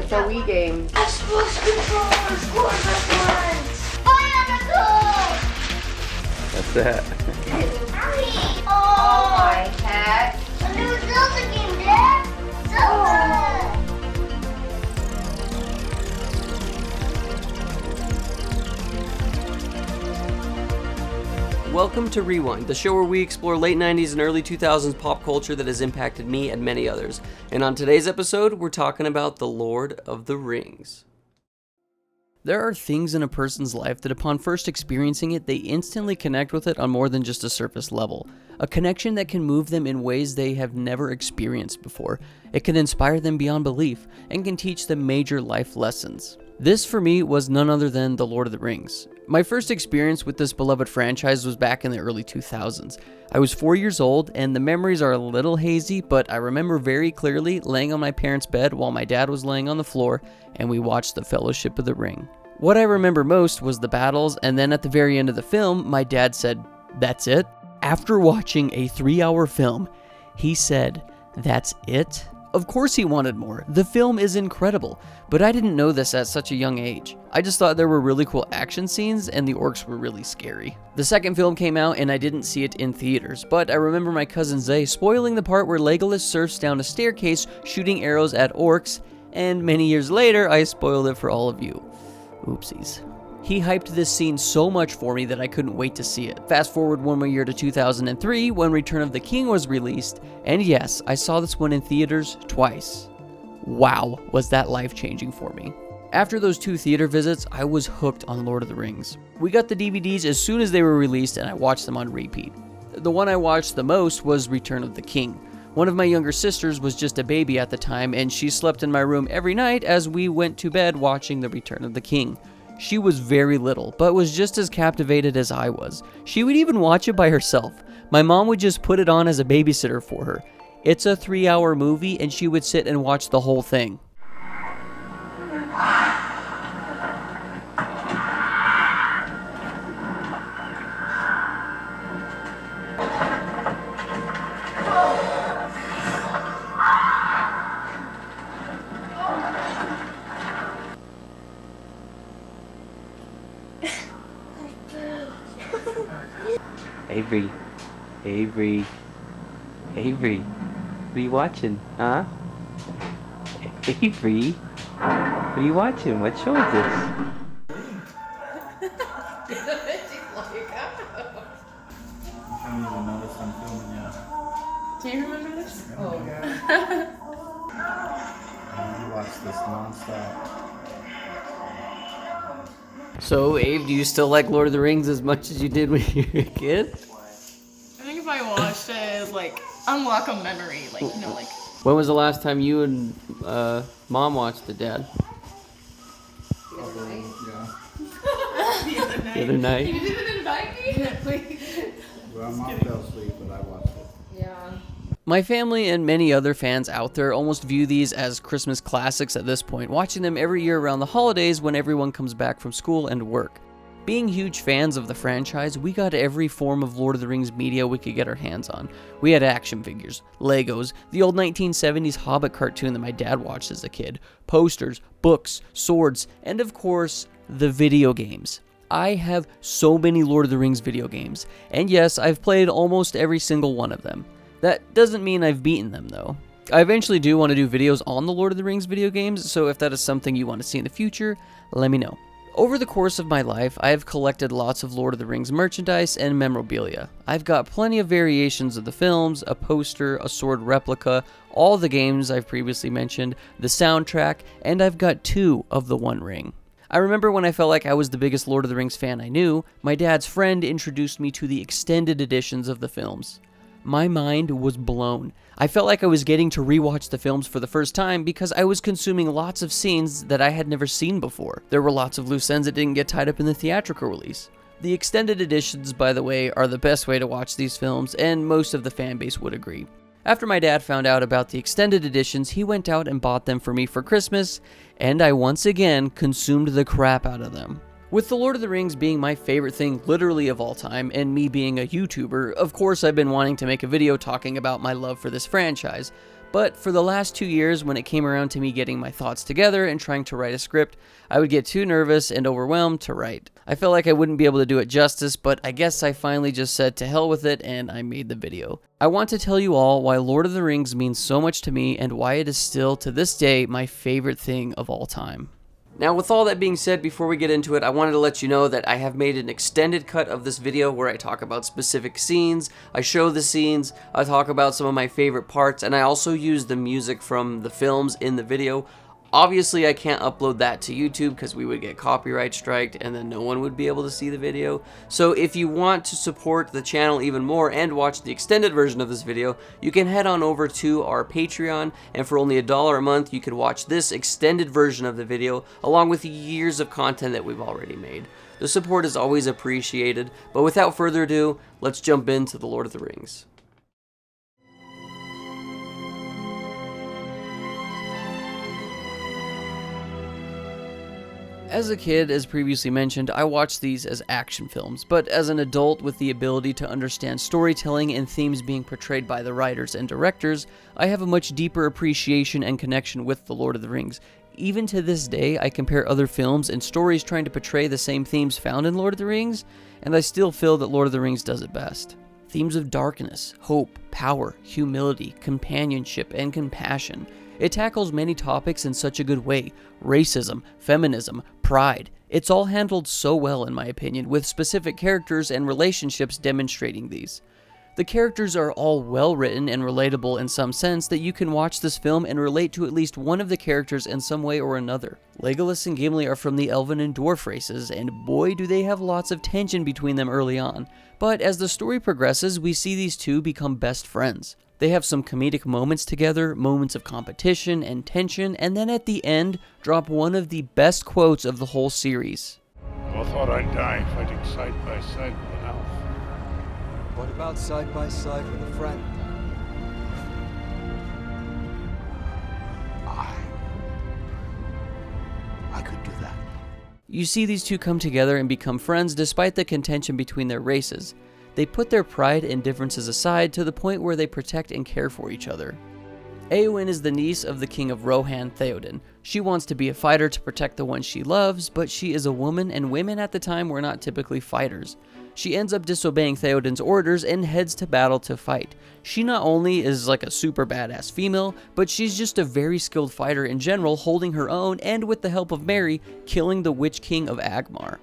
It's a Wii game. I suppose controllers, Bionicle! That's that. Oh my cat. A new Zelda game, Dad! Zelda! Welcome to Rewind, the show where we explore late 90s and early 2000s pop culture that has impacted me and many others. And on today's episode, we're talking about The Lord of the Rings. There are things in a person's life that upon first experiencing it, they instantly connect with it on more than just a surface level. A connection that can move them in ways they have never experienced before. It can inspire them beyond belief and can teach them major life lessons. This, for me, was none other than The Lord of the Rings. My first experience with this beloved franchise was back in the early 2000s. I was 4 years old, and the memories are a little hazy, but I remember very clearly laying on my parents' bed while my dad was laying on the floor, and we watched The Fellowship of the Ring. What I remember most was the battles, and then at the very end of the film, my dad said, "That's it?" After watching a 3-hour film, he said, "That's it?" Of course he wanted more. The film is incredible, but I didn't know this at such a young age. I just thought there were really cool action scenes and the orcs were really scary. The second film came out and I didn't see it in theaters, but I remember my cousin Zay spoiling the part where Legolas surfs down a staircase shooting arrows at orcs, and many years later I spoiled it for all of you. Oopsies. He hyped this scene so much for me that I couldn't wait to see it. Fast forward one more year to 2003 when Return of the King was released, and yes, I saw this one in theaters twice. Wow, was that life-changing for me. After those 2 theater visits, I was hooked on Lord of the Rings. We got the DVDs as soon as they were released and I watched them on repeat. The one I watched the most was Return of the King. One of my younger sisters was just a baby at the time and she slept in my room every night as we went to bed watching the Return of the King. She was very little, but was just as captivated as I was. She would even watch it by herself. My mom would just put it on as a babysitter for her. It's a 3-hour movie, and she would sit and watch the whole thing. Avery, what are you watching, huh? Avery, what are you watching? What show is this? I don't even notice I'm filming yet. Do you remember this? Oh, God. You watch this non-stop. So, Abe, do you still like Lord of the Rings as much as you did when you were a kid? I think if I watched it, like, unlock a memory, like, you know, like... When was the last time you and Mom watched it, Dad? Yeah. The other night? You didn't invite me? Well, Mom fell asleep, but I watched it. Yeah. My family and many other fans out there almost view these as Christmas classics at this point, watching them every year around the holidays when everyone comes back from school and work. Being huge fans of the franchise, we got every form of Lord of the Rings media we could get our hands on. We had action figures, Legos, the old 1970s Hobbit cartoon that my dad watched as a kid, posters, books, swords, and of course, the video games. I have so many Lord of the Rings video games, and yes, I've played almost every single one of them. That doesn't mean I've beaten them though. I eventually do want to do videos on the Lord of the Rings video games, so if that is something you want to see in the future, let me know. Over the course of my life, I have collected lots of Lord of the Rings merchandise and memorabilia. I've got plenty of variations of the films, a poster, a sword replica, all the games I've previously mentioned, the soundtrack, and I've got 2 of the One Ring. I remember when I felt like I was the biggest Lord of the Rings fan I knew, my dad's friend introduced me to the extended editions of the films. My mind was blown. I felt like I was getting to rewatch the films for the first time because I was consuming lots of scenes that I had never seen before. There were lots of loose ends that didn't get tied up in the theatrical release. The extended editions, by the way, are the best way to watch these films, and most of the fan base would agree. After my dad found out about the extended editions, he went out and bought them for me for Christmas, and I once again consumed the crap out of them. With The Lord of the Rings being my favorite thing literally of all time, and me being a YouTuber, of course I've been wanting to make a video talking about my love for this franchise, But for the last 2 years, when it came around to me getting my thoughts together and trying to write a script, I would get too nervous and overwhelmed to write. I felt like I wouldn't be able to do it justice, but I guess I finally just said to hell with it and I made the video. I want to tell you all why Lord of the Rings means so much to me and why it is still, to this day, my favorite thing of all time. Now, with all that being said, before we get into it, I wanted to let you know that I have made an extended cut of this video where I talk about specific scenes, I show the scenes, I talk about some of my favorite parts, and I also use the music from the films in the video. Obviously, I can't upload that to YouTube because we would get copyright striked and then no one would be able to see the video. So if you want to support the channel even more and watch the extended version of this video, you can head on over to our Patreon, and for only $1 a month, you can watch this extended version of the video along with years of content that we've already made. The support is always appreciated, but without further ado, let's jump into The Lord of the Rings. As a kid, as previously mentioned, I watched these as action films, but as an adult with the ability to understand storytelling and themes being portrayed by the writers and directors, I have a much deeper appreciation and connection with The Lord of the Rings. Even to this day, I compare other films and stories trying to portray the same themes found in Lord of the Rings, and I still feel that Lord of the Rings does it best. Themes of darkness, hope, power, humility, companionship, and compassion. It tackles many topics in such a good way. Racism, feminism, pride. It's all handled so well in my opinion, with specific characters and relationships demonstrating these. The characters are all well written and relatable in some sense that you can watch this film and relate to at least one of the characters in some way or another. Legolas and Gimli are from the elven and dwarf races, and boy do they have lots of tension between them early on. But as the story progresses, we see these two become best friends. They have some comedic moments together, moments of competition and tension, and then at the end, drop one of the best quotes of the whole series. I thought I'd die fighting side by side with an elf. What about side by side with a friend? I could do that. You see these two come together and become friends despite the contention between their races. They put their pride and differences aside to the point where they protect and care for each other. Eowyn is the niece of the king of Rohan, Theoden. She wants to be a fighter to protect the one she loves, but she is a woman and women at the time were not typically fighters. She ends up disobeying Theoden's orders and heads to battle to fight. She not only is like a super badass female, but she's just a very skilled fighter in general, holding her own and with the help of Merry, killing the Witch King of Angmar.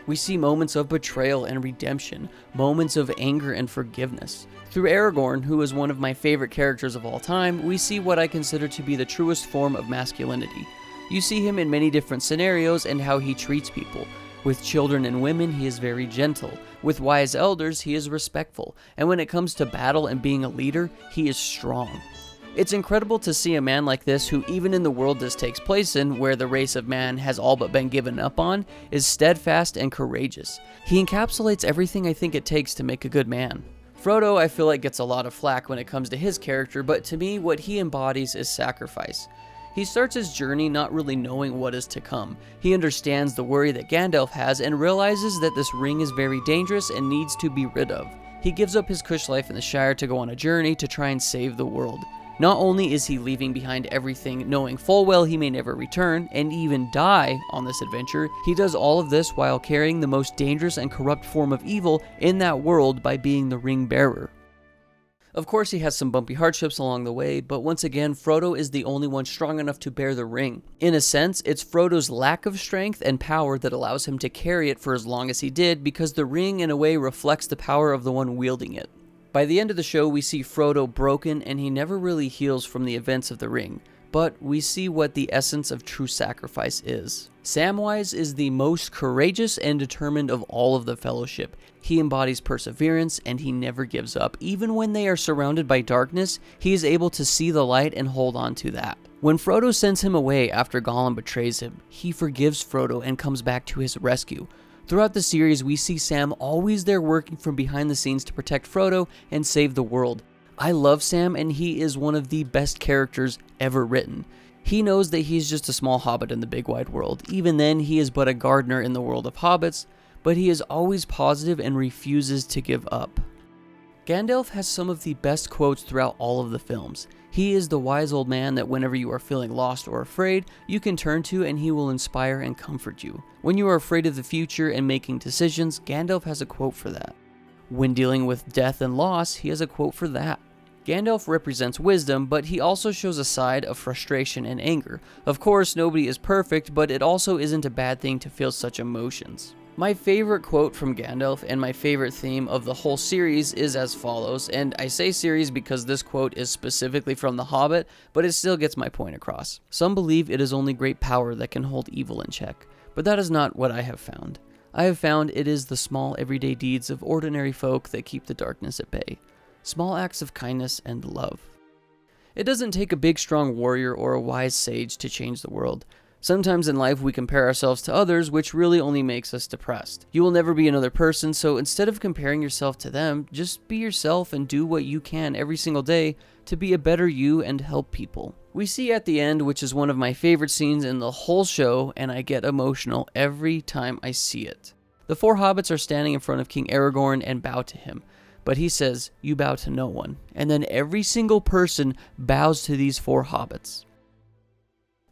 We see moments of betrayal and redemption, moments of anger and forgiveness. Through Aragorn, who is one of my favorite characters of all time, we see what I consider to be the truest form of masculinity. You see him in many different scenarios and how he treats people. With children and women, he is very gentle. With wise elders, he is respectful. And when it comes to battle and being a leader, he is strong. It's incredible to see a man like this who, even in the world this takes place in, where the race of man has all but been given up on, is steadfast and courageous. He encapsulates everything I think it takes to make a good man. Frodo, I feel like, gets a lot of flack when it comes to his character, but to me, what he embodies is sacrifice. He starts his journey not really knowing what is to come. He understands the worry that Gandalf has and realizes that this ring is very dangerous and needs to be rid of. He gives up his cush life in the Shire to go on a journey to try and save the world. Not only is he leaving behind everything, knowing full well he may never return, and even die on this adventure, he does all of this while carrying the most dangerous and corrupt form of evil in that world by being the ring bearer. Of course, he has some bumpy hardships along the way, but once again, Frodo is the only one strong enough to bear the ring. In a sense, it's Frodo's lack of strength and power that allows him to carry it for as long as he did, because the ring in a way reflects the power of the one wielding it. By the end of the show, we see Frodo broken and he never really heals from the events of the ring, but we see what the essence of true sacrifice is. Samwise is the most courageous and determined of all of the Fellowship. He embodies perseverance and he never gives up. Even when they are surrounded by darkness, he is able to see the light and hold on to that. When Frodo sends him away after Gollum betrays him, he forgives Frodo and comes back to his rescue. Throughout the series, we see Sam always there working from behind the scenes to protect Frodo and save the world. I love Sam, and he is one of the best characters ever written. He knows that he's just a small hobbit in the big wide world. Even then, he is but a gardener in the world of hobbits, but he is always positive and refuses to give up. Gandalf has some of the best quotes throughout all of the films. He is the wise old man that whenever you are feeling lost or afraid, you can turn to and he will inspire and comfort you. When you are afraid of the future and making decisions, Gandalf has a quote for that. When dealing with death and loss, he has a quote for that. Gandalf represents wisdom, but he also shows a side of frustration and anger. Of course, nobody is perfect, but it also isn't a bad thing to feel such emotions. My favorite quote from Gandalf and my favorite theme of the whole series is as follows, and I say series because this quote is specifically from The Hobbit, but it still gets my point across. Some believe it is only great power that can hold evil in check, but that is not what I have found. I have found it is the small everyday deeds of ordinary folk that keep the darkness at bay. Small acts of kindness and love. It doesn't take a big strong warrior or a wise sage to change the world. Sometimes in life we compare ourselves to others, which really only makes us depressed. You will never be another person, so instead of comparing yourself to them, just be yourself and do what you can every single day to be a better you and help people. We see at the end, which is one of my favorite scenes in the whole show, and I get emotional every time I see it. The four hobbits are standing in front of King Aragorn and bow to him. But he says, "You bow to no one." And then every single person bows to these four hobbits.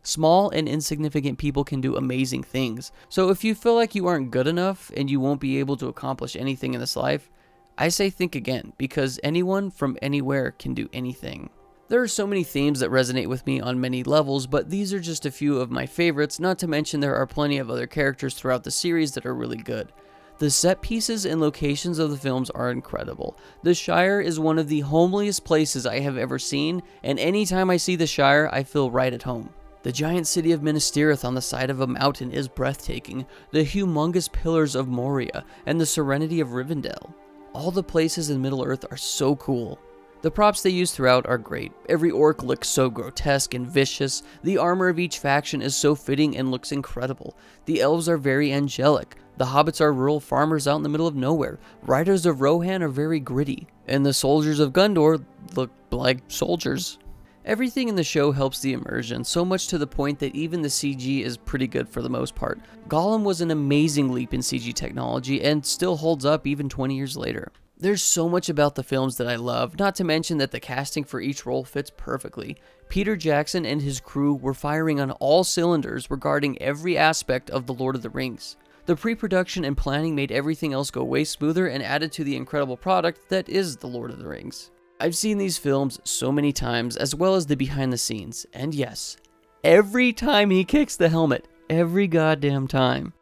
Small and insignificant people can do amazing things. So if you feel like you aren't good enough and you won't be able to accomplish anything in this life, I say think again, because anyone from anywhere can do anything. There are so many themes that resonate with me on many levels, but these are just a few of my favorites, not to mention there are plenty of other characters throughout the series that are really good. The set pieces and locations of the films are incredible. The Shire is one of the homeliest places I have ever seen, and anytime I see the Shire, I feel right at home. The giant city of Minas Tirith on the side of a mountain is breathtaking, the humongous pillars of Moria, and the serenity of Rivendell. All the places in Middle-earth are so cool. The props they use throughout are great. Every orc looks so grotesque and vicious. The armor of each faction is so fitting and looks incredible. The elves are very angelic. The hobbits are rural farmers out in the middle of nowhere. Riders of Rohan are very gritty. And the soldiers of Gondor look like soldiers. Everything in the show helps the immersion, so much to the point that even the CG is pretty good for the most part. Gollum was an amazing leap in CG technology and still holds up even 20 years later. There's so much about the films that I love, not to mention that the casting for each role fits perfectly. Peter Jackson and his crew were firing on all cylinders regarding every aspect of The Lord of the Rings. The pre-production and planning made everything else go way smoother and added to the incredible product that is The Lord of the Rings. I've seen these films so many times, as well as the behind the scenes, and yes, every time he kicks the helmet, every goddamn time.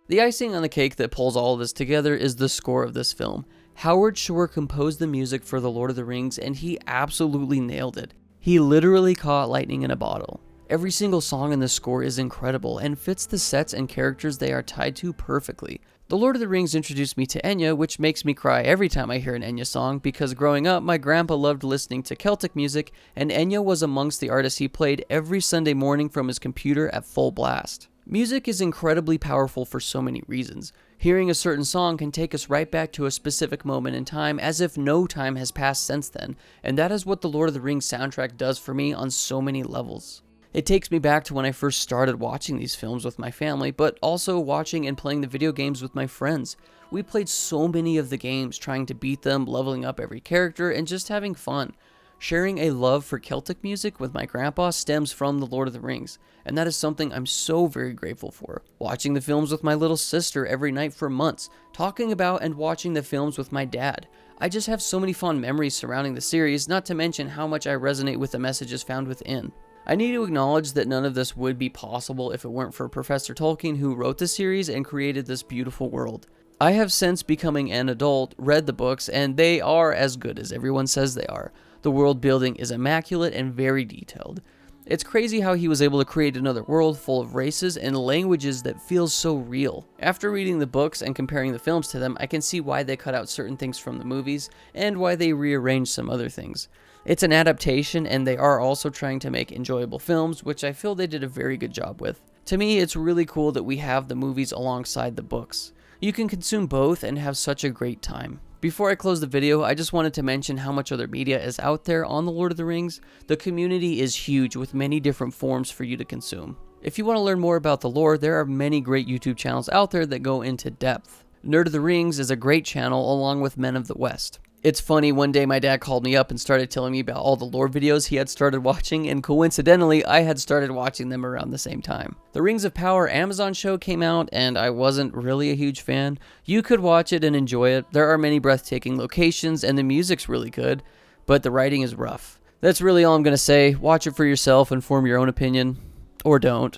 The icing on the cake that pulls all of this together is the score of this film. Howard Shore composed the music for The Lord of the Rings, and he absolutely nailed it. He literally caught lightning in a bottle. Every single song in the score is incredible and fits the sets and characters they are tied to perfectly. The Lord of the Rings introduced me to Enya, which makes me cry every time I hear an Enya song, because growing up, my grandpa loved listening to Celtic music, and Enya was amongst the artists he played every Sunday morning from his computer at full blast. Music is incredibly powerful for so many reasons. Hearing a certain song can take us right back to a specific moment in time, as if no time has passed since then, and that is what the Lord of the Rings soundtrack does for me on so many levels. It takes me back to when I first started watching these films with my family, but also watching and playing the video games with my friends. We played so many of the games, trying to beat them, leveling up every character, and just having fun. Sharing a love for Celtic music with my grandpa stems from The Lord of the Rings, and that is something I'm so very grateful for. Watching the films with my little sister every night for months, talking about and watching the films with my dad. I just have so many fond memories surrounding the series, not to mention how much I resonate with the messages found within. I need to acknowledge that none of this would be possible if it weren't for Professor Tolkien, who wrote the series and created this beautiful world. I have since becoming an adult read the books, and they are as good as everyone says they are. The world building is immaculate and very detailed. It's crazy how he was able to create another world full of races and languages that feels so real. After reading the books and comparing the films to them, I can see why they cut out certain things from the movies and why they rearranged some other things. It's an adaptation, and they are also trying to make enjoyable films, which I feel they did a very good job with. To me, it's really cool that we have the movies alongside the books. You can consume both and have such a great time. Before I close the video, I just wanted to mention how much other media is out there on The Lord of the Rings. The community is huge with many different forms for you to consume. If you want to learn more about the lore, there are many great YouTube channels out there that go into depth. Nerd of the Rings is a great channel along with Men of the West. It's funny, one day my dad called me up and started telling me about all the lore videos he had started watching, and coincidentally, I had started watching them around the same time. The Rings of Power Amazon show came out, and I wasn't really a huge fan. You could watch it and enjoy it. There are many breathtaking locations, and the music's really good, but the writing is rough. That's really all I'm going to say. Watch it for yourself and form your own opinion. Or don't.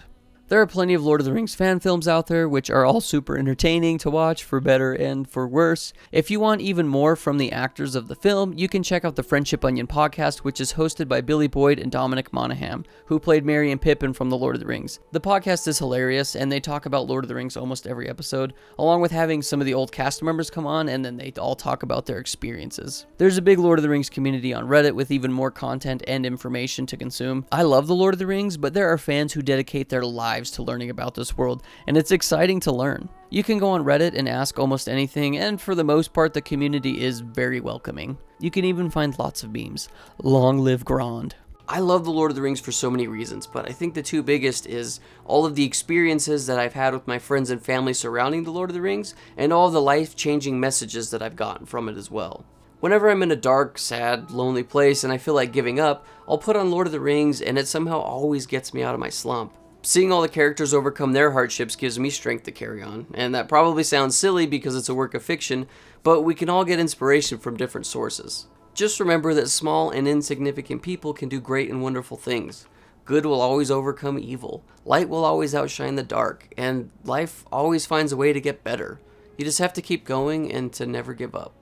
There are plenty of Lord of the Rings fan films out there, which are all super entertaining to watch, for better and for worse. If you want even more from the actors of the film, you can check out the Friendship Onion podcast, which is hosted by Billy Boyd and Dominic Monaghan, who played Merry and Pippin from The Lord of the Rings. The podcast is hilarious, and they talk about Lord of the Rings almost every episode, along with having some of the old cast members come on, and then they all talk about their experiences. There's a big Lord of the Rings community on Reddit with even more content and information to consume. I love The Lord of the Rings, but there are fans who dedicate their lives to learning about this world, and it's exciting to learn. You can go on Reddit and ask almost anything, and for the most part, the community is very welcoming. You can even find lots of memes. Long live Grond. I love The Lord of the Rings for so many reasons, but I think the two biggest is all of the experiences that I've had with my friends and family surrounding The Lord of the Rings, and all of the life-changing messages that I've gotten from it as well. Whenever I'm in a dark, sad, lonely place and I feel like giving up, I'll put on Lord of the Rings, and it somehow always gets me out of my slump. Seeing all the characters overcome their hardships gives me strength to carry on, and that probably sounds silly because it's a work of fiction, but we can all get inspiration from different sources. Just remember that small and insignificant people can do great and wonderful things. Good will always overcome evil, light will always outshine the dark, and life always finds a way to get better. You just have to keep going and to never give up.